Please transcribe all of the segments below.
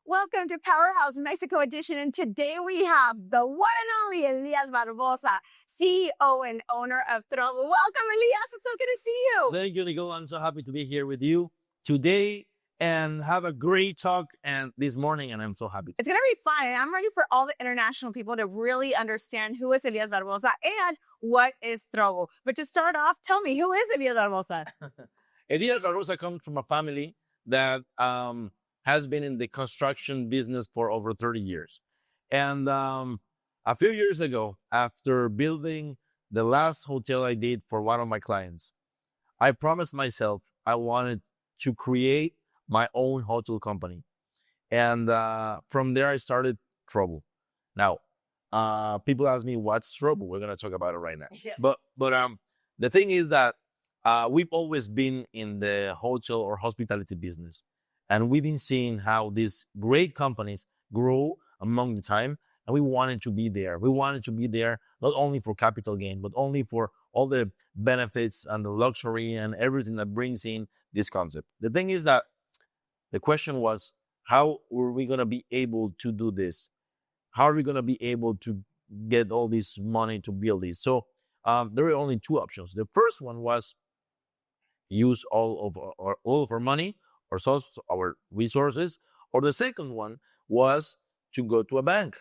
Welcome to Powerhouse Mexico edition. And today we have the one and only Elias Barbosa, CEO and owner of Trobbu. Welcome, Elias. It's so good to see you. Thank you, Nicole. I'm so happy to be here with you today and have a great talk this morning, and I'm so happy. It's going to be fun. And I'm ready for all the international people to really understand who is Elias Barbosa and what is Trobbu. But to start off, tell me, who is Elias Barbosa? Elias Barbosa comes from a family that has been in the construction business for over 30 years. And a few years ago, after building the last hotel I did for one of my clients, I promised myself I wanted to create my own hotel company. And from there, I started Trobbu. Now, people ask me, what's Trobbu? We're going to talk about it right now. Yeah. But the thing is that we've always been in the hotel or hospitality business. And we've been seeing how these great companies grow among the time. And we wanted to be there. We wanted to be there not only for capital gain, but only for all the benefits and the luxury and everything that brings in this concept. The thing is that the question was, how were we going to be able to do this? How are we going to be able to get all this money to build this? So there were only two options. The first one was use all of our money, our resources, or the second one was to go to a bank.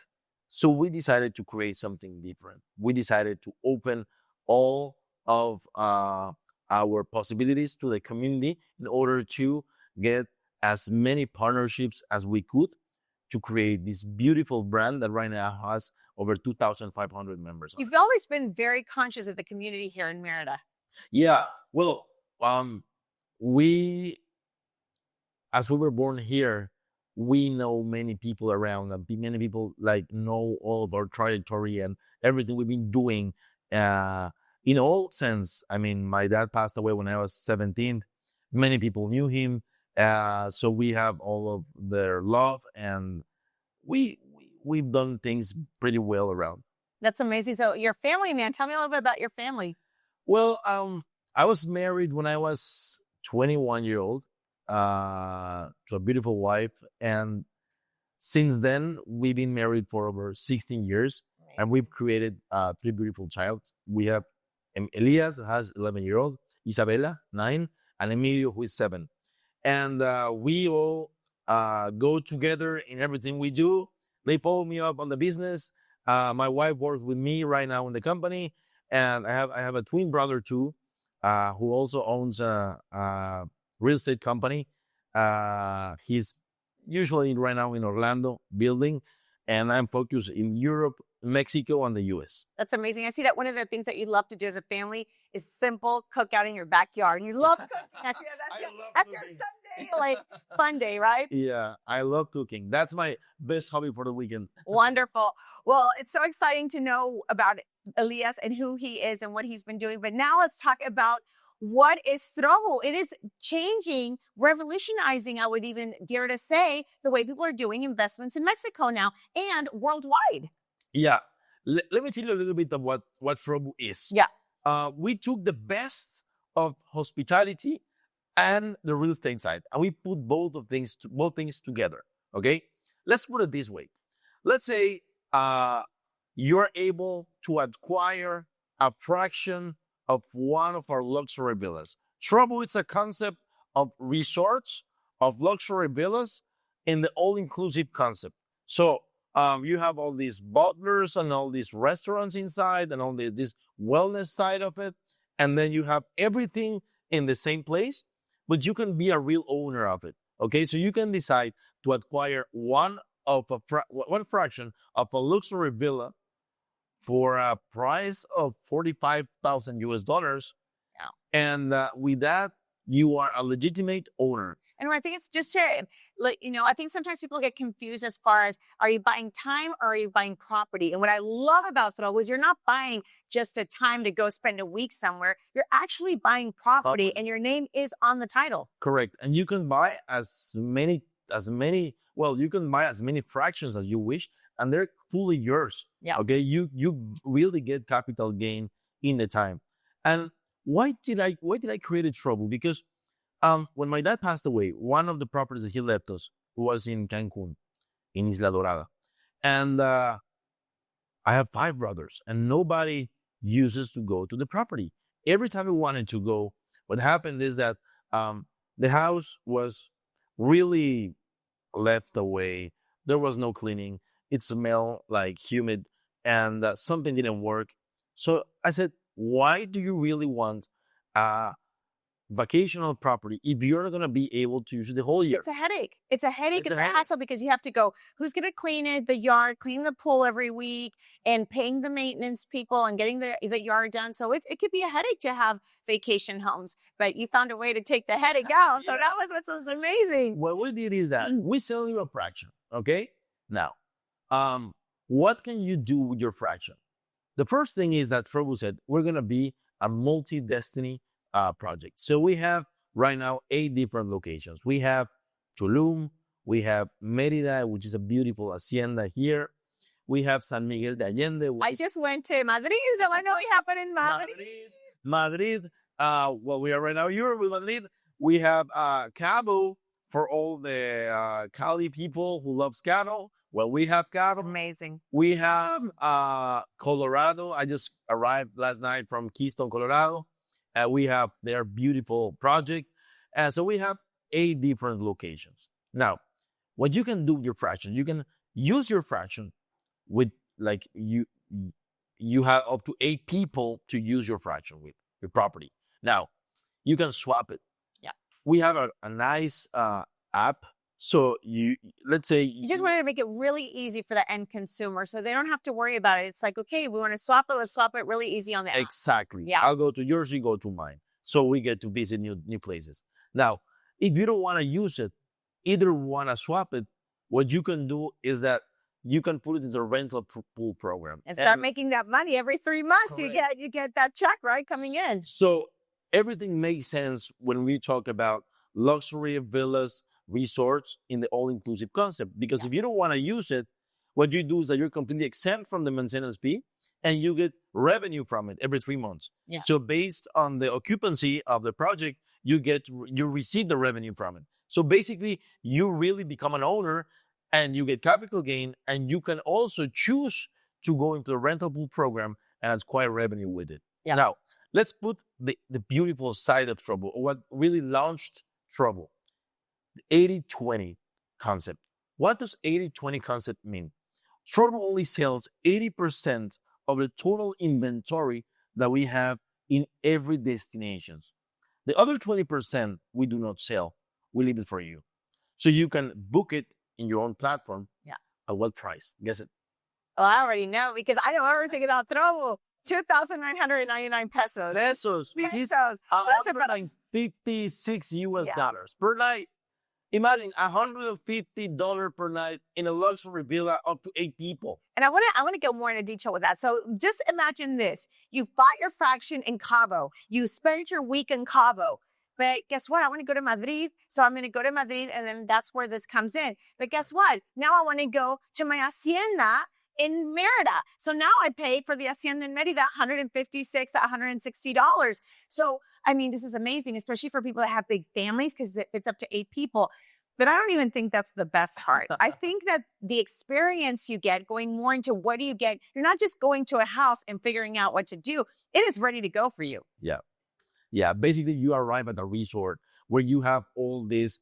So we decided to create something different. We decided to open all of our possibilities to the community in order to get as many partnerships as we could to create this beautiful brand that right now has over 2,500 members. You've always been very conscious of the community here in Mérida. Yeah, well, as we were born here, we know many people around, and many people know all of our trajectory and everything we've been doing in all sense. I mean, my dad passed away when I was 17. Many people knew him. So we have all of their love, and we've done things pretty well around. That's amazing. So your family, man, tell me a little bit about your family. Well, I was married when I was 21 years old to a beautiful wife. And since then, we've been married for over 16 years. Amazing. And we've created 3 beautiful child. We have Elias, that has 11-year-old, Isabella, 9, and Emilio, who is 7. And we all go together in everything we do. They pull me up on the business. My wife works with me right now in the company. And I have a twin brother too, who also owns a real estate company. He's usually right now in Orlando building, and I'm focused in Europe, Mexico, and the US. That's amazing. I see that one of the things that you love to do as a family is simple cookout in your backyard. You love cooking. I see that's your Sunday, fun day, right? Yeah, I love cooking. That's my best hobby for the weekend. Wonderful. Well, it's so exciting to know about Elias and who he is and what he's been doing. But now let's talk about what is Trobbu. It is changing, revolutionizing, I would even dare to say, the way people are doing investments in Mexico now and worldwide. Yeah. Let me tell you a little bit of what Trobbu is. Yeah. We took the best of hospitality and the real estate side, and we put both things together. Okay? Let's put it this way. Let's say you're able to acquire a fraction of one of our luxury villas. Trobbu, it's a concept of resorts, of luxury villas in the all-inclusive concept. So you have all these butlers and all these restaurants inside and all this wellness side of it. And then you have everything in the same place, but you can be a real owner of it. Okay, so you can decide to acquire one fraction of a luxury villa for a price of $45,000 US. Yeah. And with that, you are a legitimate owner. And I think it's just to, I think sometimes people get confused as far as, are you buying time or are you buying property? And what I love about Trobbu is you're not buying just a time to go spend a week somewhere. You're actually buying property and your name is on the title. Correct. And you can buy as many, you can buy as many fractions as you wish, and they're fully yours. Yeah. Okay. You really get capital gain in the time. And why did I create a Trobbu? Because when my dad passed away, one of the properties that he left us was in Cancun. in Isla Dorada. And I have 5 brothers, and nobody uses to go to the property. Every time we wanted to go, what happened is that the house was really left away. There was no cleaning. It smelled like humid, and something didn't work. So I said, why do you really want a vacational property if you're not going to be able to use it the whole year? It's a headache. It's a headache. It's It's a a hassle because you have to go, who's going to clean it, the yard, clean the pool every week, and paying the maintenance people and getting the yard done. So it could be a headache to have vacation homes, but you found a way to take the headache out. So that was what's so amazing. What we did is that we sell you a fraction. Okay. Now, what can you do with your fraction? The first thing is that Trobbu said we're going to be a multi-destiny project. So we have right now 8 different locations. We have Tulum, we have Mérida, which is a beautiful hacienda here. We have San Miguel de Allende. I just went to Madrid, so I know what happened in Madrid. Madrid. Well, we are right now here with Madrid. We have Cabo for all the Cali people who love Cabo. Well, we have Cabo. Amazing. We have Colorado. I just arrived last night from Keystone, Colorado. We have their beautiful project. So we have 8 different locations. Now, what you can do with your fraction, you can use your fraction with, like, you have up to 8 people to use your fraction with your property. Now, you can swap it. Yeah. We have a nice app. So let's say you just wanted to make it really easy for the end consumer, so they don't have to worry about it. It's like, okay, we want to swap it. Let's swap it really easy on the app. Exactly. Yeah. I'll go to yours, you go to mine. So we get to visit new places. Now, if you don't want to use it, either want to swap it, what you can do is that you can put it in the rental pool program and start making that money every 3 months. Correct. You get that check, right, coming in. So everything makes sense when we talk about luxury villas, resorts in the all-inclusive concept. Because if you don't want to use it, what you do is that you're completely exempt from the maintenance fee, and you get revenue from it every 3 months. Yeah. So based on the occupancy of the project, you receive the revenue from it. So basically, you really become an owner, and you get capital gain, and you can also choose to go into the rental pool program and acquire revenue with it. Yeah. Now, let's put the beautiful side of Trobbu, or what really launched Trobbu. The 80-20 concept. What does 80-20 concept mean? Trobbu only sells 80% of the total inventory that we have in every destination. The other 20% we do not sell. We leave it for you. So you can book it in your own platform. Yeah. At what price? Guess it. Well, I already know because I know everything about Trobbu. 2,999 pesos. Pesos. Pesos. That's about $56 US per night. Imagine $150 per night in a luxury villa up to 8 people. And I want to go more into detail with that. So just imagine this. You bought your fraction in Cabo. You spent your week in Cabo. But guess what? I want to go to Madrid. So I'm going to go to Madrid, and then that's where this comes in. But guess what? Now I want to go to my hacienda in Mérida. So now I pay for the hacienda in Mérida $156, $160. So, I mean, this is amazing, especially for people that have big families, because it's up to 8 people. But I don't even think that's the best part. I think that the experience you get, going more into what do you get, you're not just going to a house and figuring out what to do. It is ready to go for you. Yeah. Yeah. Basically, you arrive at a resort where you have all this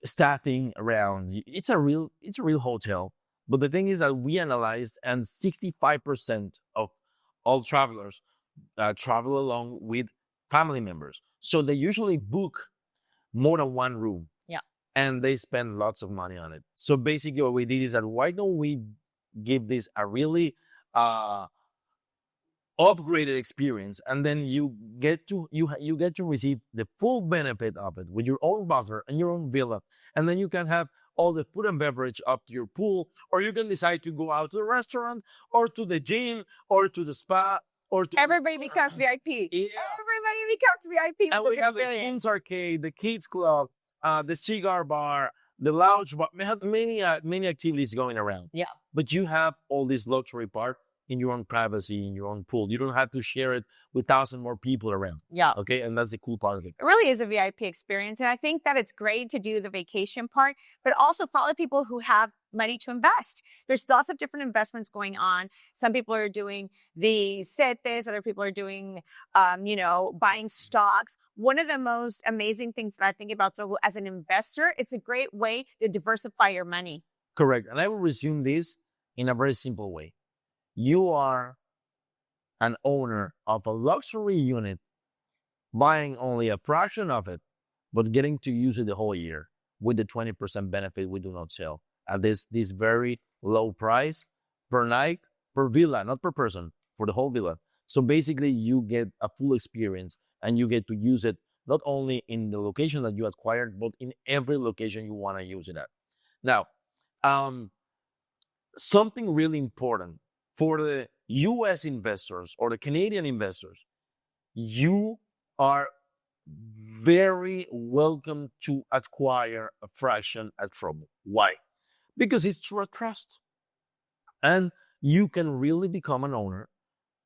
staffing around. It's a real hotel. But the thing is that we analyzed, and 65% of all travelers travel along with family members. So they usually book more than 1 room. Yeah. And they spend lots of money on it. So basically what we did is that, why don't we give this a really upgraded experience, and then you get to receive the full benefit of it with your own buffer and your own villa. And then you can have all the food and beverage up to your pool, or you can decide to go out to the restaurant or to the gym or to the spa, or to everybody becomes VIP. Yeah. Everybody becomes VIP. And we have the Kings Arcade, the Kids Club, the cigar bar, the lounge bar. We have many activities going around. Yeah. But you have all this luxury part in your own privacy, in your own pool. You don't have to share it with 1,000 more people around. Yeah. Okay. And that's the cool part of it. It really is a VIP experience. And I think that it's great to do the vacation part, but also follow people who have money to invest. There's lots of different investments going on. Some people are doing the CETES, other people are doing, buying stocks. One of the most amazing things that I think about Trobbu as an investor, it's a great way to diversify your money. Correct. And I will resume this in a very simple way. You are an owner of a luxury unit, buying only a fraction of it, but getting to use it the whole year with the 20% benefit we do not sell at this very low price per night, per villa, not per person, for the whole villa. So basically you get a full experience and you get to use it not only in the location that you acquired, but in every location you want to use it at. Now, something really important for the US investors or the Canadian investors, you are very welcome to acquire a fraction at Trobbu. Why? Because it's through a trust. And you can really become an owner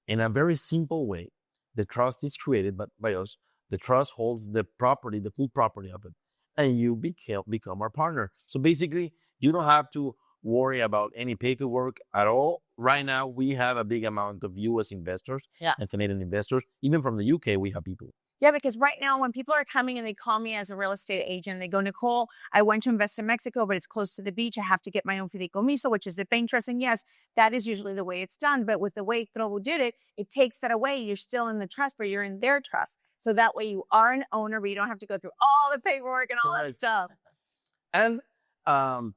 in a very simple way. The trust is created by us. The trust holds the property, the full property of it. And you become our partner. So basically, you don't have to worry about any paperwork at all. Right now, we have a big amount of US investors and Canadian investors. Even from the UK, we have people. Yeah, because right now when people are coming and they call me as a real estate agent, they go, Nicole, I want to invest in Mexico, but it's close to the beach. I have to get my own fideicomiso, which is the bank trust. And yes, that is usually the way it's done. But with the way Trobbu did it, it takes that away. You're still in the trust, but you're in their trust. So that way you are an owner, but you don't have to go through all the paperwork and all that stuff. And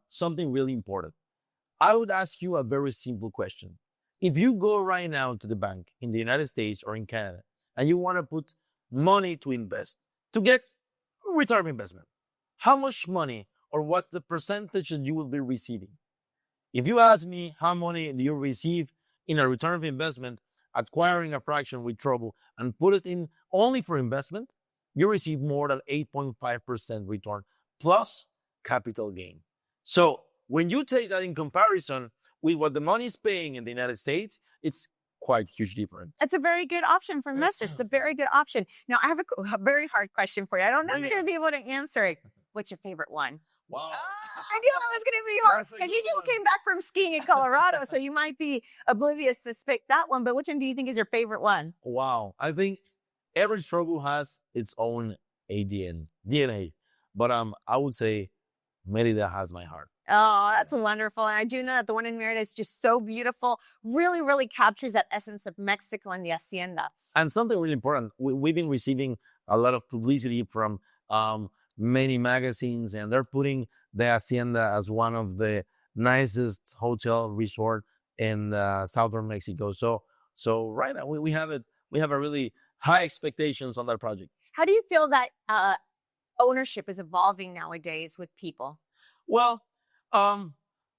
something really important. I would ask you a very simple question. If you go right now to the bank in the United States or in Canada, and you want to put money to invest, to get return on investment, how much money or what the percentage that you will be receiving? If you ask me how money do you receive in a return of investment, acquiring a fraction with Trobbu and put it in only for investment, you receive more than 8.5% return plus capital gain. So when you take that in comparison with what the money is paying in the United States, it's quite huge difference. It's a very good option for investors. It's a very good option. Now, I have a very hard question for you. I don't know if you're going to be able to answer it. What's your favorite one? Wow. I knew it was going to be hard because you just came back from skiing in Colorado, so you might be oblivious to pick that one. But which one do you think is your favorite one? Wow. I think every Trobbu has its own DNA. But I would say Mérida has my heart. Oh, that's wonderful. And I do know that the one in Mérida is just so beautiful, really, really captures that essence of Mexico and the hacienda. And something really important, we've been receiving a lot of publicity from many magazines, and they're putting the hacienda as one of the nicest hotel resort in southern Mexico. So right now we have a really high expectations on that project. How do you feel that ownership is evolving nowadays with people? Well, I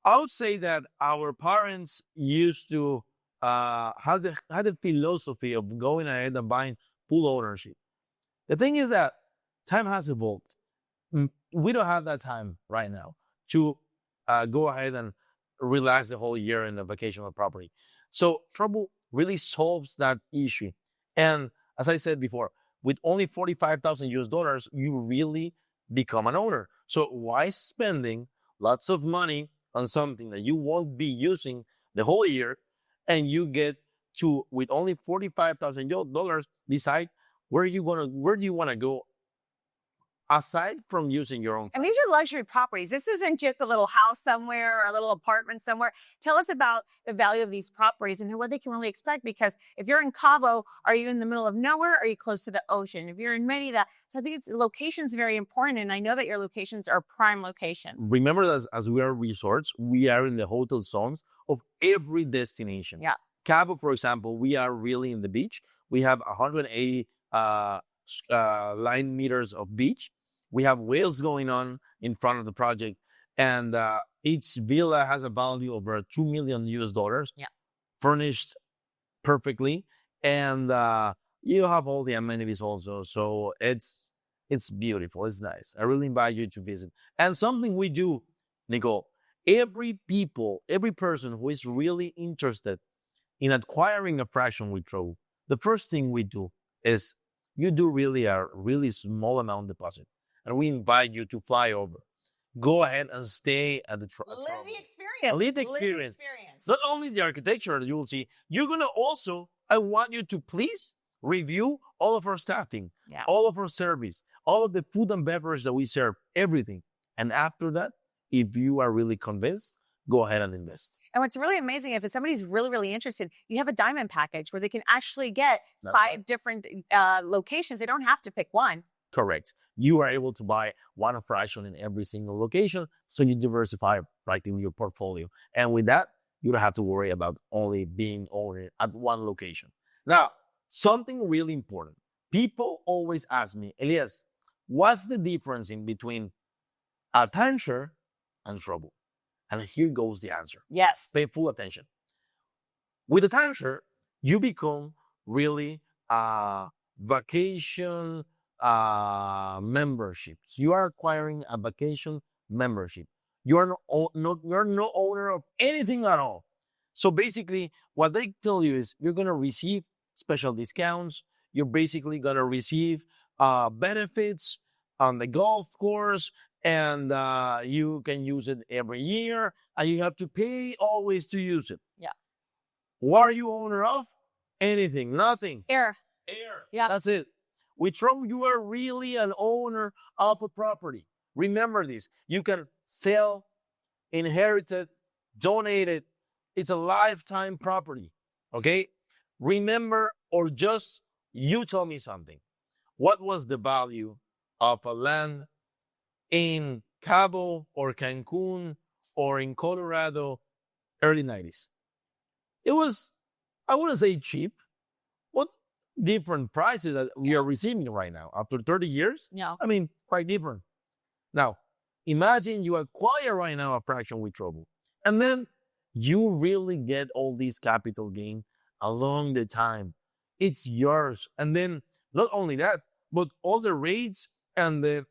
would say that our parents used to have the philosophy of going ahead and buying full ownership. The thing is that time has evolved. We don't have that time right now to go ahead and relax the whole year in a vacational property. So Trobbu really solves that issue. And as I said before, with only $45,000, you really become an owner. So why spending lots of money on something that you won't be using the whole year, and you get to, with only $45,000, decide where do you want to go aside from using your own. And these are luxury properties. This isn't just a little house somewhere or a little apartment somewhere. Tell us about the value of these properties and what they can really expect. Because if you're in Cabo, are you in the middle of nowhere? Or are you close to the ocean? If you're in Mérida, so I think location is very important. And I know that your locations are prime location. Remember that as we are resorts, we are in the hotel zones of every destination. Yeah. Cabo, for example, we are really in the beach. We have 180 line meters of beach. We have whales going on in front of the project, and each villa has a value of over $2 million, furnished perfectly, and you have all the amenities also. So it's beautiful. It's nice. I really invite you to visit. And something we do, Nicole, every person who is really interested in acquiring a fraction with Trobbu, the first thing we do is you do really a really small amount deposit, and we invite you to fly over. Go ahead and stay at the Live Trobbu. the experience. Live the experience. Not only the architecture that you will see, you're gonna also. I want you to please review all of our staffing, all of our service, all of the food and beverage that we serve, everything. And after that, if you are really convinced, go ahead and invest. And what's really amazing, if somebody's really, really interested, you have a diamond package where they can actually get five different locations. They don't have to pick one. Correct. You are able to buy one fraction in every single location, so you diversify practically your portfolio. And with that, you don't have to worry about only being owned at one location. Now, something really important. People always ask me, Elias, what's the difference in between a timeshare and Trobbu? And here goes the answer. Yes. Pay full attention. With a timeshare, you become really a vacation memberships. You are acquiring a vacation membership. You're no owner of anything at all. So basically, what they tell you is you're gonna receive special discounts. You're basically gonna receive benefits on the golf course, and you can use it every year, and you have to pay always to use it. Yeah. What are you owner of? Anything, nothing. Air. Yeah. That's it. With Trobbu, you are really an owner of a property. Remember this. You can sell, inherit it, donate it. It's a lifetime property. Okay? Remember, or just you tell me something. What was the value of a land in Cabo or Cancun or in Colorado early 90s? It was, I wouldn't say cheap. What different prices that we are receiving right now after 30 years? Yeah. I mean, quite different. Now, imagine you acquire right now a fraction with Trobbu, and then you really get all these capital gain along the time. It's yours. And then not only that, but all the rates and the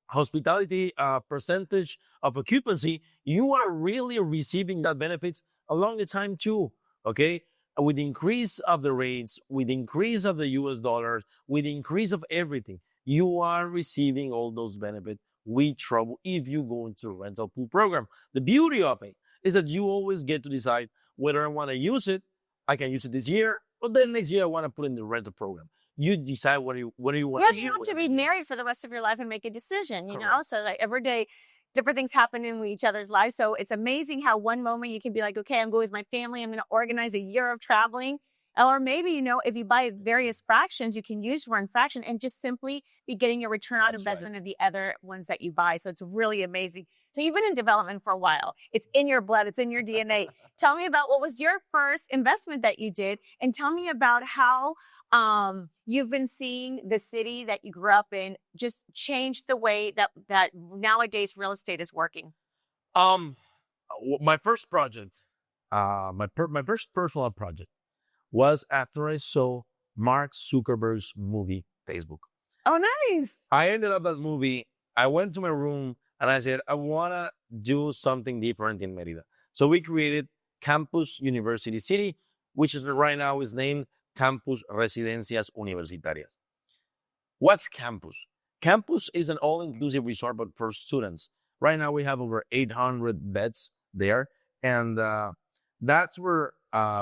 hospitality percentage of occupancy, you are really receiving that benefits along the time too. Okay? With the increase of the rates, with the increase of the US dollars, with the increase of everything, you are receiving all those benefits with Trobbu if you go into a rental pool program. The beauty of it is that you always get to decide whether I want to use it. I can use it this year, but then next year I want to put in the rental program. You decide what do you want. You don't have to be married for the rest of your life and make a decision, you know? So like every day, different things happen in each other's lives. So it's amazing how one moment you can be like, okay, I'm going with my family. I'm going to organize a year of traveling. Or maybe, you know, if you buy various fractions, you can use one fraction and just simply be getting your return on investment of the other ones that you buy. So it's really amazing. So you've been in development for a while. It's in your blood. It's in your DNA. Tell me about what was your first investment that you did, and tell me about how you've been seeing the city that you grew up in just change the way that nowadays real estate is working. My first project, my first personal project was after I saw Mark Zuckerberg's movie, Facebook. Oh, nice. I ended up that movie. I went to my room and I said, I want to do something different in Mérida. So we created Campus University City, which is right now is named Campus Residencias Universitarias. What's campus? Campus is an all-inclusive resort, but for students. Right now we have over 800 beds there. And that's where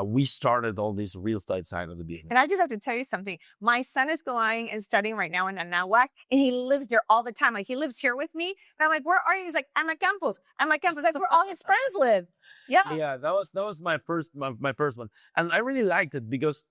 we started all this real estate side of the business. And I just have to tell you something. My son is going and studying right now in Anahuac, and he lives there all the time. Like, he lives here with me. And I'm like, where are you? He's like, I'm at campus. I'm at campus. That's where all his friends live. Yeah. Yeah, that was my first one. And I really liked it because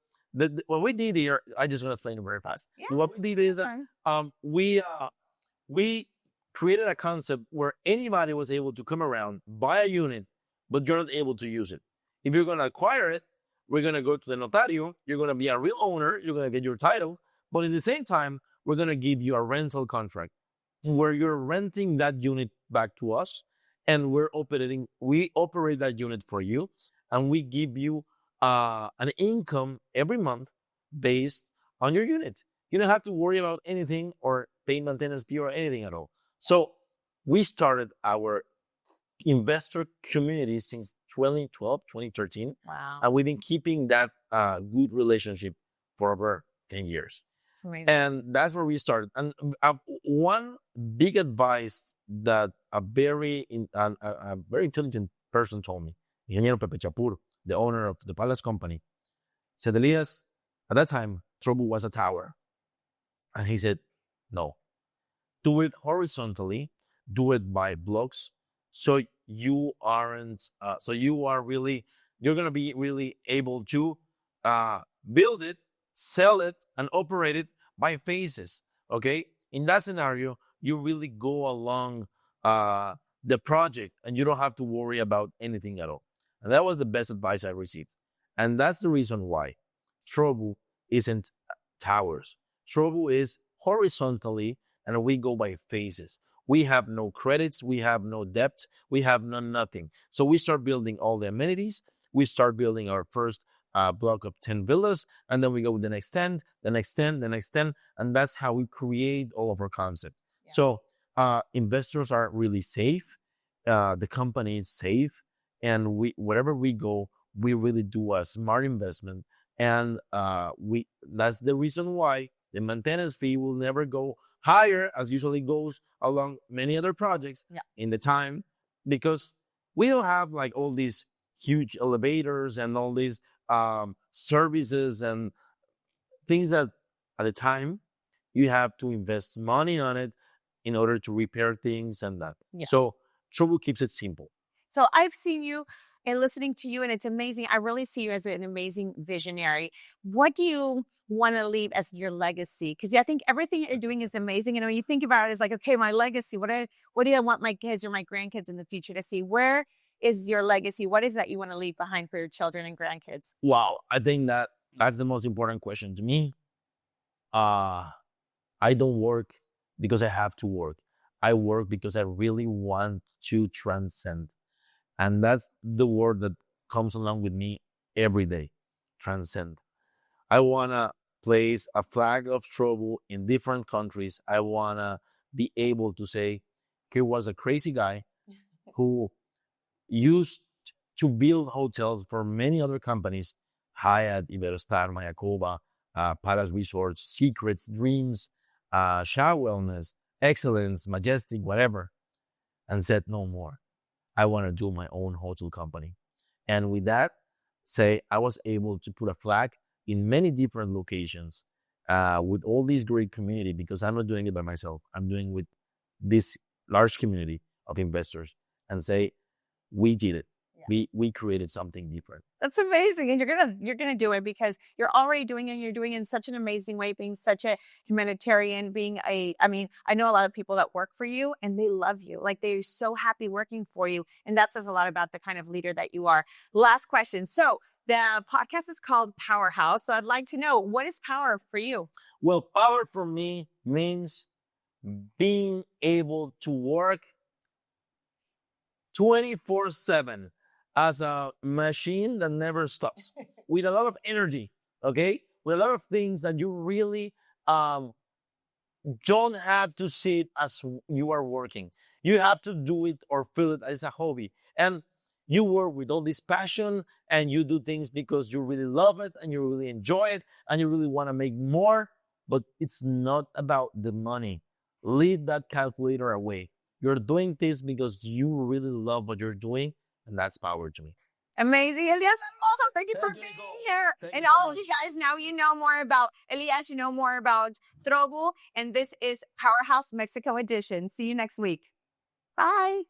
what we did here, I just want to explain it very fast. Yeah, what we did is that we created a concept where anybody was able to come around, buy a unit, but you're not able to use it. If you're going to acquire it, we're going to go to the notario. You're going to be a real owner. You're going to get your title. But at the same time, we're going to give you a rental contract where you're renting that unit back to us. And we operate that unit for you. And we give you an income every month based on your unit. You don't have to worry about anything or pay maintenance fee or anything at all. So we started our investor community since 2012, 2013. Wow. And we've been keeping that good relationship for over 10 years. It's amazing. And that's where we started. And one big advice that a very intelligent person told me, Ingeniero Pepe Chapur, the owner of the Palace Company, said, Elias, at that time, Trobbu was a tower. And he said, no, do it horizontally, do it by blocks. So you aren't, you're going to be really able to build it, sell it, and operate it by phases. Okay. In that scenario, you really go along the project and you don't have to worry about anything at all. And that was the best advice I received. And that's the reason why Trobbu isn't towers. Trobbu is horizontally, and we go by phases. We have no credits, we have no debt, we have nothing. So we start building all the amenities. We start building our first block of 10 villas, and then we go with the next 10, the next 10, the next 10, and that's how we create all of our concept. Yeah. So investors are really safe. The company is safe, and wherever we go, we really do a smart investment. And that's the reason why the maintenance fee will never go higher, as usually goes along many other projects in the time, because we don't have like all these huge elevators and all these services and things that at the time you have to invest money on it in order to repair things and that. Yeah. So Trobbu keeps it simple. So I've seen you and listening to you, and it's amazing. I really see you as an amazing visionary. What do you want to leave as your legacy? Because I think everything that you're doing is amazing. And when you think about it, it's like, okay, my legacy, what do I want my kids or my grandkids in the future to see? Where is your legacy? What is that you want to leave behind for your children and grandkids? Wow, I think that's the most important question to me. I don't work because I have to work. I work because I really want to transcend. And that's the word that comes along with me every day, transcend. I want to place a flag of Trobbu in different countries. I want to be able to say, here was a crazy guy who used to build hotels for many other companies, Hyatt, Iberostar, Mayakoba, Palace Resorts, Secrets, Dreams, Shah Wellness, Excellence, Majestic, whatever, and said no more. I want to do my own hotel company. And with that, say I was able to put a flag in many different locations with all this great community, because I'm not doing it by myself. I'm doing it with this large community of investors, and say, we did it. Yeah. We created something different. That's amazing. And you're gonna do it because you're already doing it, and you're doing it in such an amazing way, being such a humanitarian, I know a lot of people that work for you and they love you. Like, they're so happy working for you. And that says a lot about the kind of leader that you are. Last question. So the podcast is called Powerhouse. So I'd like to know, what is power for you? Well, power for me means being able to work 24/7 as a machine that never stops, with a lot of energy, okay? With a lot of things that you really don't have to see it as you are working. You have to do it or feel it as a hobby. And you work with all this passion, and you do things because you really love it and you really enjoy it and you really want to make more, but it's not about the money. Leave that calculator away. You're doing this because you really love what you're doing, and that's power to me. Amazing, Elias Barbosa. Thank you for being here. And all of you guys, now you know more about Elias, you know more about Trobbu, and this is Powerhouse Mexico Edition. See you next week. Bye.